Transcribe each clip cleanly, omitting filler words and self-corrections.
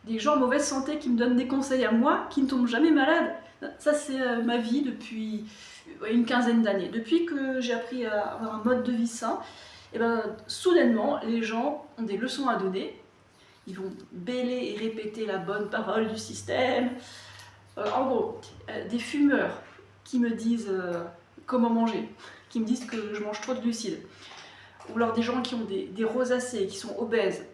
des gens en mauvaise santé qui me donnent des conseils à moi, qui ne tombent jamais malades. Ça, c'est ma vie depuis une quinzaine d'années. Depuis que j'ai appris à avoir un mode de vie sain, et ben, soudainement, les gens ont des leçons à donner. Ils vont bêler et répéter la bonne parole du système. En gros, des fumeurs qui me disent comment manger, qui me disent que je mange trop de glucides. Ou alors des gens qui ont des rosacées, qui sont obèses,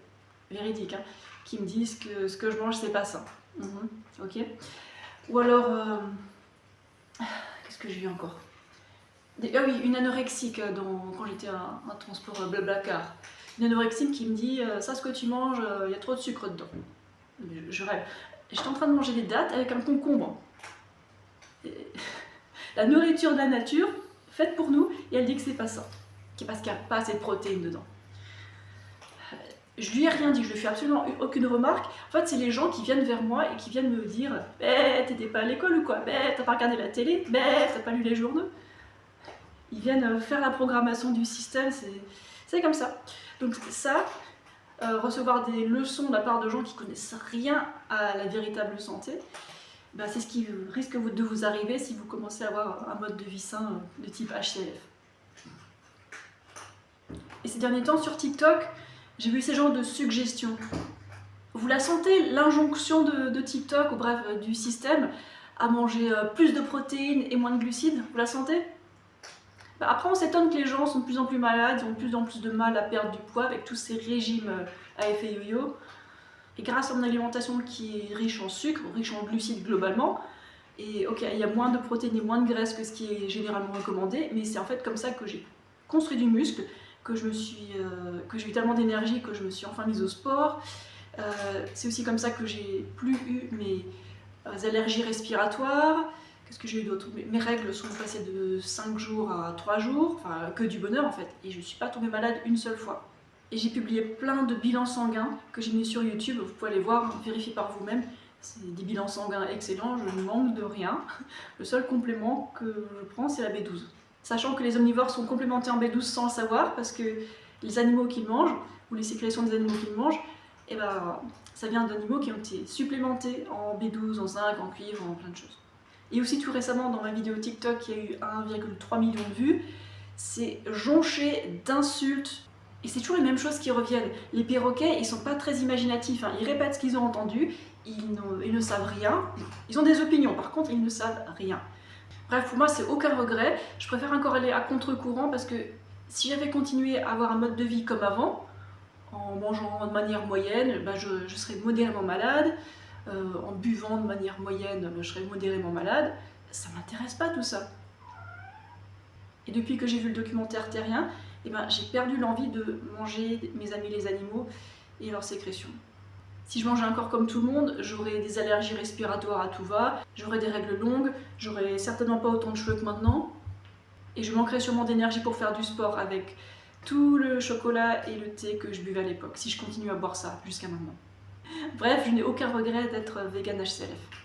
véridique, hein, qui me disent que ce que je mange, c'est pas sain. Ok. Ou alors, qu'est-ce que j'ai vu encore? Ah oui, une anorexique quand j'étais à un transport Blablacar. Une anorexique qui me dit ça, ce que tu manges, il y a trop de sucre dedans. Je rêve. J'étais en train de manger des dattes avec un concombre. La nourriture de la nature, faite pour nous, et elle dit que c'est pas ça. Parce qu'il n'y a pas assez de protéines dedans. Je lui ai rien dit, je lui ai fait absolument aucune remarque. En fait, c'est les gens qui viennent vers moi et qui viennent me dire t'étais pas à l'école ou quoi? T'as pas regardé la télé? T'as pas lu les journaux? Ils viennent faire la programmation du système, c'est comme ça. Donc ça, recevoir des leçons de la part de gens qui connaissent rien à la véritable santé, ben c'est ce qui risque de vous arriver si vous commencez à avoir un mode de vie sain de type HCLF. Et ces derniers temps, sur TikTok, j'ai vu ces genres de suggestions. Vous la sentez, l'injonction de TikTok, ou bref, du système, à manger plus de protéines et moins de glucides? Vous la sentez? Bah après, on s'étonne que les gens sont de plus en plus malades, ils ont de plus en plus de mal à perdre du poids avec tous ces régimes à effet yo-yo. Et grâce à mon alimentation qui est riche en sucre, riche en glucides globalement, et ok, il y a moins de protéines et moins de graisses que ce qui est généralement recommandé, mais c'est en fait comme ça que j'ai construit du muscle, que j'ai eu tellement d'énergie que je me suis enfin mise au sport. C'est aussi comme ça que j'ai plus eu mes allergies respiratoires. Qu'est-ce que j'ai eu d'autre? Mes règles sont passées de 5 jours à 3 jours, enfin que du bonheur en fait, et je ne suis pas tombée malade une seule fois. Et j'ai publié plein de bilans sanguins que j'ai mis sur YouTube, vous pouvez aller voir, vérifier par vous-même. C'est des bilans sanguins excellents, je ne manque de rien. Le seul complément que je prends, c'est la B12. Sachant que les omnivores sont complémentés en B12 sans le savoir, parce que les animaux qu'ils mangent, ou les sécrétions des animaux qu'ils mangent, eh ben, ça vient d'animaux qui ont été supplémentés en B12, en zinc, en cuivre, en plein de choses. Et aussi tout récemment, dans ma vidéo TikTok qui a eu 1,3 million de vues, c'est jonché d'insultes. Et c'est toujours les mêmes choses qui reviennent. Les perroquets, ils sont pas très imaginatifs, hein. Ils répètent ce qu'ils ont entendu, ils ne savent rien. Ils ont des opinions, par contre, ils ne savent rien. Bref, pour moi, c'est aucun regret. Je préfère encore aller à contre-courant parce que si j'avais continué à avoir un mode de vie comme avant, en mangeant de manière moyenne, ben je serais modérément malade. En buvant de manière moyenne, ben je serais modérément malade. Ça m'intéresse pas tout ça. Et depuis que j'ai vu le documentaire Terrien, eh ben, j'ai perdu l'envie de manger mes amis les animaux et leurs sécrétions. Si je mangeais encore comme tout le monde, j'aurais des allergies respiratoires à tout va, j'aurais des règles longues, j'aurais certainement pas autant de cheveux que maintenant, et je manquerais sûrement d'énergie pour faire du sport avec tout le chocolat et le thé que je buvais à l'époque, si je continue à boire ça jusqu'à maintenant. Bref, je n'ai aucun regret d'être vegan HCLF.